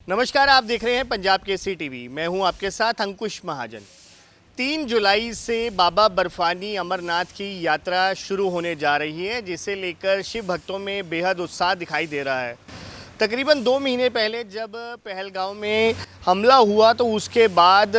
नमस्कार, आप देख रहे हैं पंजाब केसरी टीवी। मैं हूं आपके साथ अंकुश महाजन। 3 जुलाई से बाबा बर्फानी अमरनाथ की यात्रा शुरू होने जा रही है, जिसे लेकर शिव भक्तों में बेहद उत्साह दिखाई दे रहा है। तकरीबन 2 महीने पहले जब पहलगाम में हमला हुआ तो उसके बाद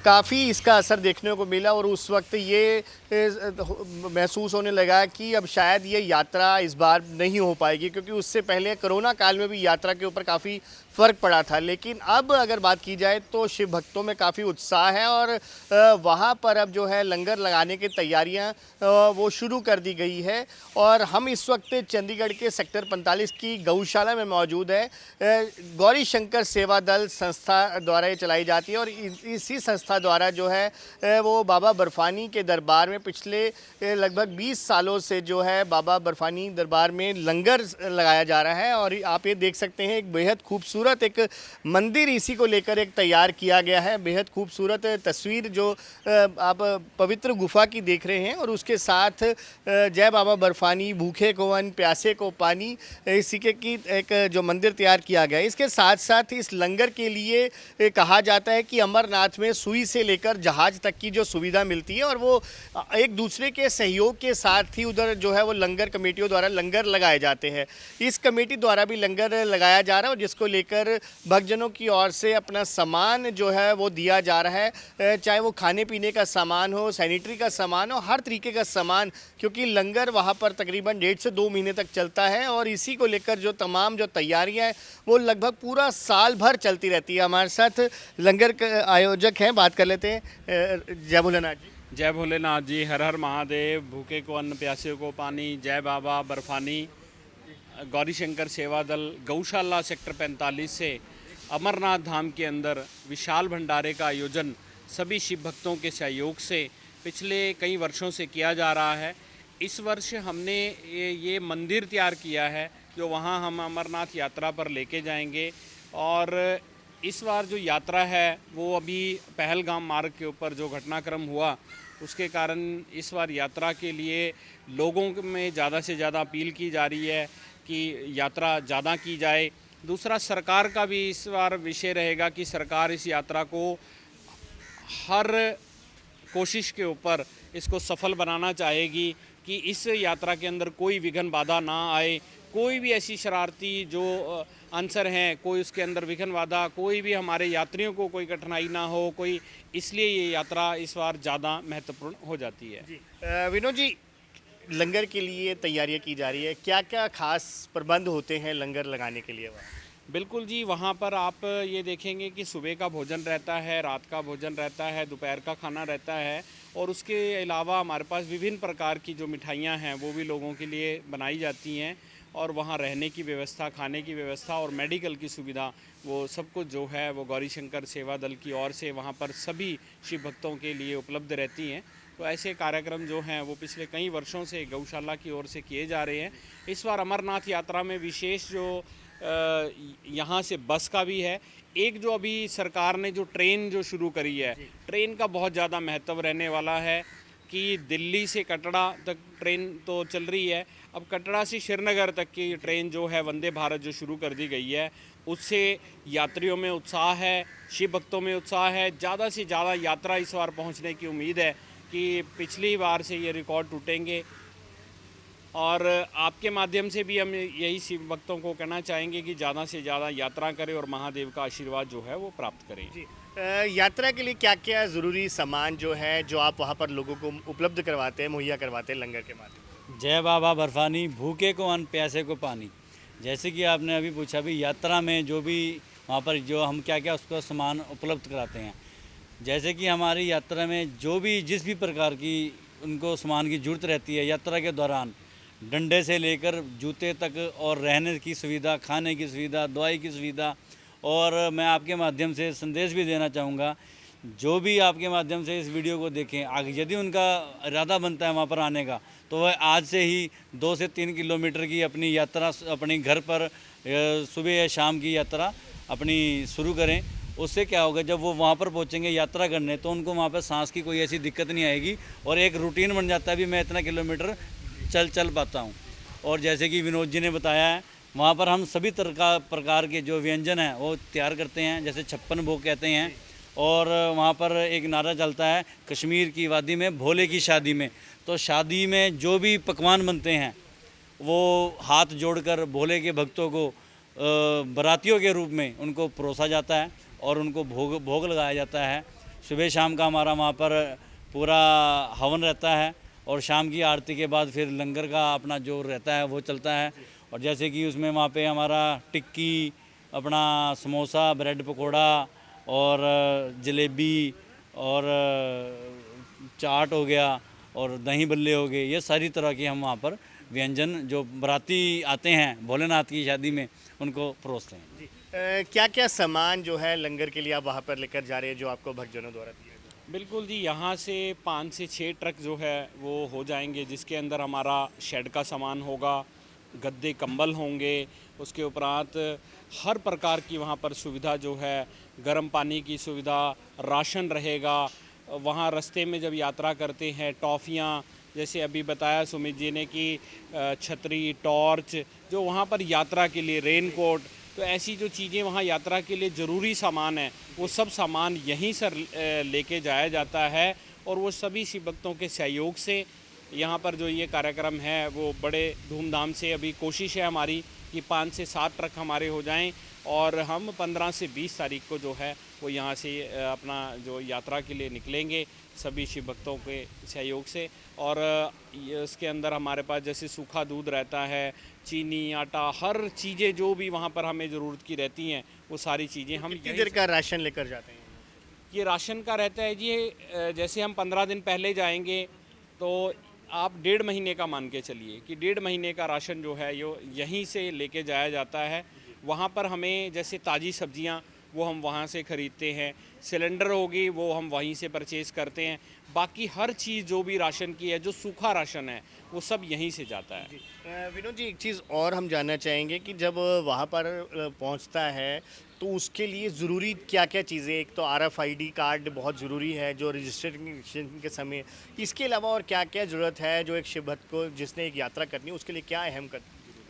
काफ़ी इसका असर देखने को मिला और उस वक्त ये महसूस होने लगा कि अब शायद ये यात्रा इस बार नहीं हो पाएगी, क्योंकि उससे पहले कोरोना काल में भी यात्रा के ऊपर काफ़ी फ़र्क पड़ा था। लेकिन अब अगर बात की जाए तो शिव भक्तों में काफ़ी उत्साह है और वहाँ पर अब जो है लंगर लगाने की तैयारियाँ वो शुरू कर दी गई है। और हम इस वक्त चंडीगढ़ के सेक्टर 45 की गौशाला में मौजूद है। गौरी शंकर सेवा दल संस्था द्वारा ये चलाई जाती है और इसी संस्था द्वारा जो है वो बाबा बर्फानी के दरबार में पिछले लगभग 20 सालों से जो है बाबा बर्फानी दरबार में लंगर लगाया जा रहा है। और आप ये देख सकते हैं एक बेहद खूबसूरत एक मंदिर इसी को लेकर एक तैयार किया गया है। बेहद खूबसूरत तस्वीर जो आप पवित्र गुफा की देख रहे हैं और उसके साथ जय बाबा बर्फानी, भूखे को अन्न, प्यासे को पानी, इसी के की एक जो मंदिर तैयार किया गया है। इसके साथ साथ इस लंगर के लिए कहा जाता है कि अमरनाथ में सुई से लेकर जहाज तक की जो सुविधा मिलती है और वो एक दूसरे के सहयोग के साथ ही उधर जो है वो लंगर कमेटियों द्वारा लंगर लगाए जाते हैं। इस कमेटी द्वारा भी लंगर लगाया जा रहा है और जिसको लेकर भक्तजनों की ओर से अपना सामान जो है वो दिया जा रहा है, चाहे वो खाने पीने का सामान हो, सैनिटरी का सामान हो, हर तरीके का सामान, क्योंकि लंगर वहाँ पर तकरीबन 1.5 से 2 महीने तक चलता है। और इसी को लेकर जो तमाम जो तैयारियाँ हैं वो लगभग पूरा साल भर चलती रहती है। हमारे साथ लंगर आयोजक हैं, बात कर लेते हैं। जय भोलेनाथ जी। जय भोलेनाथ जी, हर हर महादेव। भूखे को अन्न, प्यासे को पानी। जय बाबा बर्फानी। गौरी शंकर सेवा दल गौशाला सेक्टर 45 से अमरनाथ धाम के अंदर विशाल भंडारे का आयोजन सभी शिव भक्तों के सहयोग से पिछले कई वर्षों से किया जा रहा है। इस वर्ष हमने ये मंदिर तैयार किया है जो वहाँ हम अमरनाथ यात्रा पर लेके जाएंगे। और इस बार जो यात्रा है वो अभी पहलगाम मार्ग के ऊपर जो घटनाक्रम हुआ उसके कारण इस बार यात्रा के लिए लोगों में ज़्यादा से ज़्यादा अपील की जा रही है कि यात्रा ज़्यादा की जाए। दूसरा, सरकार का भी इस बार विषय रहेगा कि सरकार इस यात्रा को हर कोशिश के ऊपर इसको सफल बनाना चाहेगी कि इस यात्रा के अंदर कोई विघ्न बाधा ना आए। कोई भी ऐसी शरारती जो आंसर हैं, कोई उसके अंदर विघ्न बाधा, कोई भी हमारे यात्रियों को कोई कठिनाई ना हो कोई, इसलिए ये यात्रा इस बार ज़्यादा महत्वपूर्ण हो जाती है। जी विनोद जी, लंगर के लिए तैयारियां की जा रही है, क्या क्या खास प्रबंध होते हैं लंगर लगाने के लिए वहाँ? बिल्कुल जी, वहाँ पर आप ये देखेंगे कि सुबह का भोजन रहता है, रात का भोजन रहता है, दोपहर का खाना रहता है और उसके अलावा हमारे पास विभिन्न प्रकार की जो मिठाइयाँ हैं वो भी लोगों के लिए बनाई जाती हैं। और वहाँ रहने की व्यवस्था, खाने की व्यवस्था और मेडिकल की सुविधा, वो सब कुछ जो है वो गौरी शंकर सेवा दल की ओर से वहाँ पर सभी शिव भक्तों के लिए उपलब्ध रहती हैं। तो ऐसे कार्यक्रम जो हैं वो पिछले कई वर्षों से गौशाला की ओर से किए जा रहे हैं। इस बार अमरनाथ यात्रा में विशेष जो यहाँ से बस का भी है। एक जो अभी सरकार ने जो ट्रेन जो शुरू करी है, ट्रेन का बहुत ज़्यादा महत्व रहने वाला है कि दिल्ली से कटरा तक ट्रेन तो चल रही है, अब कटरा से श्रीनगर तक की ट्रेन जो है वंदे भारत जो शुरू कर दी गई है, उससे यात्रियों में उत्साह है, शिव भक्तों में उत्साह है। ज़्यादा से ज़्यादा यात्रा इस बार पहुँचने की उम्मीद है कि पिछली बार से ये रिकॉर्ड टूटेंगे। और आपके माध्यम से भी हम यही शिव भक्तों को कहना चाहेंगे कि ज़्यादा से ज़्यादा यात्रा करें और महादेव का आशीर्वाद जो है वो प्राप्त करें। जी यात्रा के लिए क्या क्या ज़रूरी सामान जो है जो आप वहाँ पर लोगों को उपलब्ध करवाते हैं, मुहैया करवाते हैं लंगर के माध्यम से? जय बाबा बर्फानी, भूखे को अन्न, प्यासे को पानी। जैसे कि आपने अभी पूछा भी, यात्रा में जो भी वहाँ पर जो हम क्या क्या उसका सामान उपलब्ध कराते हैं। जैसे कि हमारी यात्रा में जो भी जिस भी प्रकार की उनको सामान की ज़रूरत रहती है यात्रा के दौरान, डंडे से लेकर जूते तक और रहने की सुविधा, खाने की सुविधा, दवाई की सुविधा। और मैं आपके माध्यम से संदेश भी देना चाहूँगा, जो भी आपके माध्यम से इस वीडियो को देखें, आगे यदि उनका इरादा बनता है वहाँ पर आने का, तो वह आज से ही 2 से 3 किलोमीटर की अपनी यात्रा अपने घर पर सुबह या शाम की यात्रा अपनी शुरू करें। उससे क्या होगा, जब वो वहाँ पर पहुँचेंगे यात्रा करने तो उनको वहाँ पर सांस की कोई ऐसी दिक्कत नहीं आएगी और एक रूटीन बन जाता है भी मैं इतना किलोमीटर चल पाता हूँ। और जैसे कि विनोद जी ने बताया है वहाँ पर हम सभी प्रकार के जो व्यंजन हैं वो तैयार करते हैं, जैसे 56 भोग कहते हैं। और वहाँ पर एक नारा चलता है, कश्मीर की वादी में भोले की शादी में। तो शादी में जो भी पकवान बनते हैं वो हाथ जोड़कर भोले के भक्तों को बारातियों के रूप में उनको परोसा जाता है और उनको भोग लगाया जाता है। सुबह शाम का हमारा वहाँ पर पूरा हवन रहता है और शाम की आरती के बाद फिर लंगर का अपना जो रहता है वो चलता है। और जैसे कि उसमें वहाँ पे हमारा टिक्की, अपना समोसा, ब्रेड पकोड़ा और जलेबी और चाट हो गया और दही बल्ले हो गए, ये सारी तरह के हम वहाँ पर व्यंजन जो बाराती आते हैं भोलेनाथ की शादी में उनको परोसते हैं। क्या क्या सामान जो है लंगर के लिए आप वहाँ पर लेकर जा रहे हैं, जो आपको भक्तजनों द्वारा दिया गया? बिल्कुल जी, यहाँ से 5 से 6 ट्रक जो है वो हो जाएंगे, जिसके अंदर हमारा शेड का सामान होगा, गद्दे कंबल होंगे, उसके उपरांत हर प्रकार की वहाँ पर सुविधा जो है, गर्म पानी की सुविधा, राशन रहेगा। वहाँ रास्ते में जब यात्रा करते हैं टॉफ़ियाँ, जैसे अभी बताया सुमित जी ने कि छतरी, टॉर्च, जो वहाँ पर यात्रा के लिए रेनकोट, तो ऐसी जो चीज़ें वहाँ यात्रा के लिए ज़रूरी सामान है वो सब सामान यहीं से लेके जाया जाता है। और वो सभी शिव भक्तों के सहयोग से यहाँ पर जो ये कार्यक्रम है वो बड़े धूमधाम से, अभी कोशिश है हमारी कि 5 से 7 ट्रक हमारे हो जाएं और हम 15 से 20 तारीख को जो है वो यहाँ से अपना जो यात्रा के लिए निकलेंगे सभी शिव भक्तों के सहयोग से। और इसके अंदर हमारे पास जैसे सूखा दूध रहता है, चीनी, आटा, हर चीज़ें जो भी वहाँ पर हमें ज़रूरत की रहती हैं वो सारी चीज़ें हम कितनी देर का राशन लेकर जाते हैं? ये राशन का रहता है जी, जैसे हम 15 दिन पहले जाएंगे तो आप 1.5 महीने का मान के चलिए कि 1.5 महीने का राशन जो है यो यहीं से लेके जाया जाता है। वहाँ पर हमें जैसे ताज़ी सब्जियाँ वो हम वहाँ से ख़रीदते हैं, सिलेंडर होगी वो हम वहीं से परचेज़ करते हैं, बाकी हर चीज़ जो भी राशन की है, जो सूखा राशन है वो सब यहीं से जाता है। विनोद जी, एक चीज़ और हम जानना चाहेंगे कि जब वहाँ पर पहुँचता है तो उसके लिए ज़रूरी क्या क्या चीज़ें, एक तो RFID कार्ड बहुत ज़रूरी है जो रजिस्ट्रेशन के समय, इसके अलावा और क्या क्या ज़रूरत है जो एक शिव भक्त को जिसने एक यात्रा करनी है उसके लिए क्या अहम कर?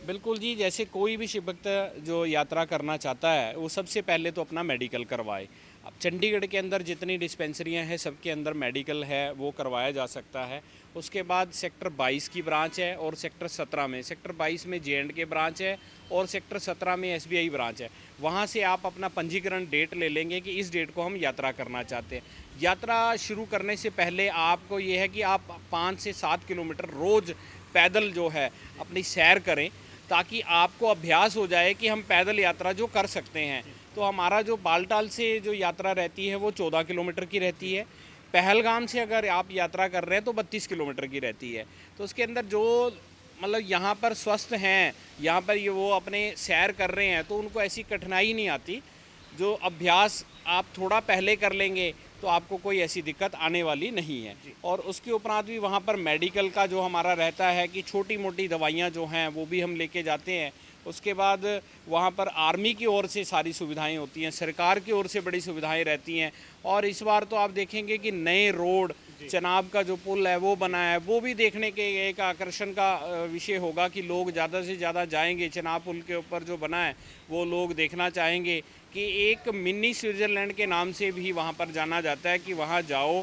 बिल्कुल जी, जैसे कोई भी शिव भक्त जो यात्रा करना चाहता है वो सबसे पहले तो अपना मेडिकल करवाए। अब चंडीगढ़ के अंदर जितनी डिस्पेंसरियां हैं सबके अंदर मेडिकल है वो करवाया जा सकता है। उसके बाद सेक्टर 22 की ब्रांच है और सेक्टर 17 में, सेक्टर 22 में J&K ब्रांच है और सेक्टर 17 में SBI ब्रांच है। वहाँ से आप अपना पंजीकरण डेट ले लेंगे कि इस डेट को हम यात्रा करना चाहते हैं। यात्रा शुरू करने से पहले आपको ये है कि आप 5 से 7 किलोमीटर रोज़ पैदल जो है अपनी सैर करें, ताकि आपको अभ्यास हो जाए कि हम पैदल यात्रा जो कर सकते हैं। तो हमारा जो बालटाल से जो यात्रा रहती है वो 14 किलोमीटर की रहती है। पहलगाम से अगर आप यात्रा कर रहे हैं तो 32 किलोमीटर की रहती है। तो उसके अंदर जो मतलब यहाँ पर स्वस्थ हैं, यहाँ पर ये वो अपने सैर कर रहे हैं तो उनको ऐसी कठिनाई नहीं आती। जो अभ्यास आप थोड़ा पहले कर लेंगे तो आपको कोई ऐसी दिक्कत आने वाली नहीं है। और उसके उपरांत भी वहाँ पर मेडिकल का जो हमारा रहता है कि छोटी मोटी दवाइयाँ जो हैं वो भी हम लेके जाते हैं। उसके बाद वहाँ पर आर्मी की ओर से सारी सुविधाएं होती हैं, सरकार की ओर से बड़ी सुविधाएं रहती हैं। और इस बार तो आप देखेंगे कि नए रोड, चनाब का जो पुल है वो बना है, वो भी देखने के एक आकर्षण का विषय होगा कि लोग ज़्यादा से ज़्यादा जाएंगे। चनाब पुल के ऊपर जो बना है वो लोग देखना चाहेंगे कि एक मिनी स्विट्ज़रलैंड के नाम से भी वहाँ पर जाना जाता है कि वहाँ जाओ।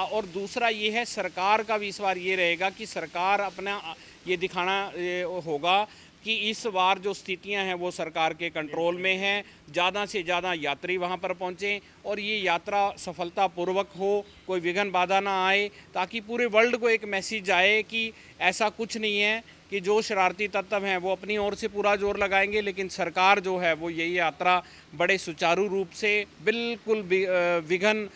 और दूसरा ये है, सरकार का भी इस बार ये रहेगा कि सरकार अपना ये दिखाना होगा कि इस बार जो स्थितियां हैं वो सरकार के कंट्रोल में हैं, ज़्यादा से ज़्यादा यात्री वहां पर पहुंचें और ये यात्रा सफलतापूर्वक हो, कोई विघ्न बाधा ना आए, ताकि पूरे वर्ल्ड को एक मैसेज आए कि ऐसा कुछ नहीं है कि जो शरारती तत्व हैं वो अपनी ओर से पूरा जोर लगाएंगे, लेकिन सरकार जो है वो यही यात्रा बड़े सुचारू रूप से बिल्कुल विघ्न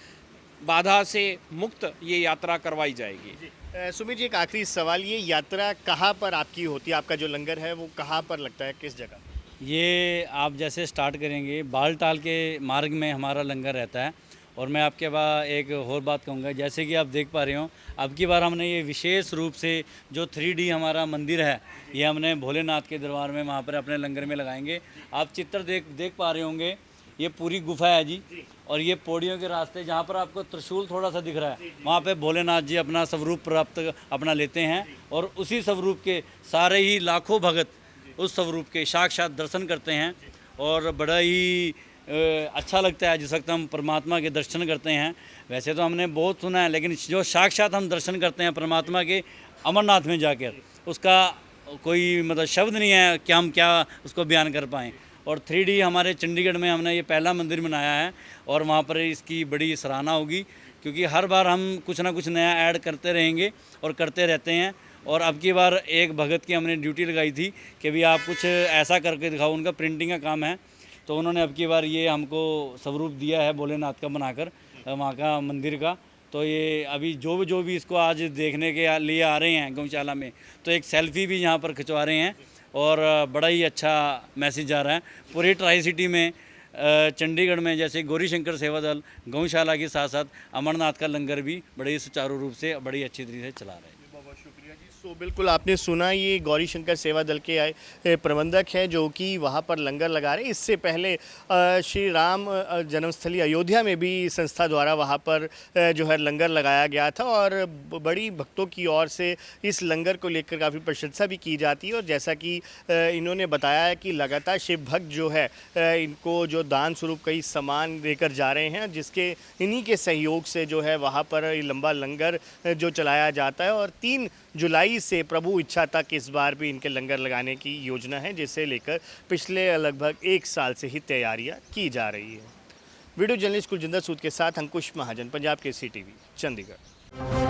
बाधा से मुक्त ये यात्रा करवाई जाएगी। सुमित जी, एक आखिरी सवाल, ये यात्रा कहाँ पर आपकी होती है? आपका जो लंगर है वो कहाँ पर लगता है, किस जगह? ये आप जैसे स्टार्ट करेंगे बालटाल के मार्ग में हमारा लंगर रहता है। और मैं आपके बाद एक और बात कहूँगा, जैसे कि आप देख पा रहे हो अब की बार हमने ये विशेष रूप से जो 3D हमारा मंदिर है ये हमने भोलेनाथ के दरबार में वहाँ पर अपने लंगर में लगाएंगे। आप चित्र देख पा रहे होंगे, ये पूरी गुफा है जी। और ये पौड़ियों के रास्ते, जहाँ पर आपको त्रिशूल थोड़ा सा दिख रहा है, वहाँ पे भोलेनाथ जी अपना स्वरूप प्राप्त अपना लेते हैं। और उसी स्वरूप के सारे ही लाखों भगत उस स्वरूप के साक्षात दर्शन करते हैं और बड़ा ही अच्छा लगता है जिस वक्त हम परमात्मा के दर्शन करते हैं। वैसे तो हमने बहुत सुना है, लेकिन जो साक्षात हम दर्शन करते हैं परमात्मा के अमरनाथ में जाकर, उसका कोई मतलब शब्द नहीं है कि हम क्या उसको बयान कर पाएँ। और 3D हमारे चंडीगढ़ में हमने ये पहला मंदिर बनाया है और वहाँ पर इसकी बड़ी सराहना होगी, क्योंकि हर बार हम कुछ ना कुछ नया ऐड करते रहेंगे और करते रहते हैं। और अब की बार एक भगत की हमने ड्यूटी लगाई थी कि भी आप कुछ ऐसा करके दिखाओ, उनका प्रिंटिंग का काम है, तो उन्होंने अब की बार ये हमको स्वरूप दिया है भोलेनाथ का बनाकर वहाँ का मंदिर का। तो ये अभी जो भी इसको आज देखने के लिए आ रहे हैं गौशाला में, तो एक सेल्फी भी यहाँ पर खिंचवा रहे हैं और बड़ा ही अच्छा मैसेज जा रहा है पूरी ट्राई सिटी में। चंडीगढ़ में जैसे गौरी शंकर सेवा दल गौशाला के साथ साथ अमरनाथ का लंगर भी बड़े सुचारू रूप से बड़ी अच्छी तरीके से चला रहे हैं। बहुत शुक्रिया जी। सो बिल्कुल आपने सुना, ये गौरी शंकर सेवा दल के प्रबंधक हैं जो कि वहाँ पर लंगर लगा रहे हैं। इससे पहले श्री राम जन्मस्थली अयोध्या में भी संस्था द्वारा वहाँ पर जो है लंगर लगाया गया था और बड़ी भक्तों की ओर से इस लंगर को लेकर काफ़ी प्रशंसा भी की जाती है। और जैसा कि इन्होंने बताया है कि लगातार शिव भक्त जो है इनको जो दान स्वरूप कई सामान देकर जा रहे हैं, जिसके इन्हीं के सहयोग से जो है वहाँ पर लंबा लंगर जो चलाया जाता है। और 3 जुलाई से प्रभु इच्छा तक इस बार भी इनके लंगर लगाने की योजना है, जिसे लेकर पिछले लगभग 1 साल से ही तैयारियां की जा रही है। वीडियो जर्नलिस्ट कुलजिंदर सूद के साथ अंकुश महाजन, पंजाब केसरी टीवी, चंडीगढ़।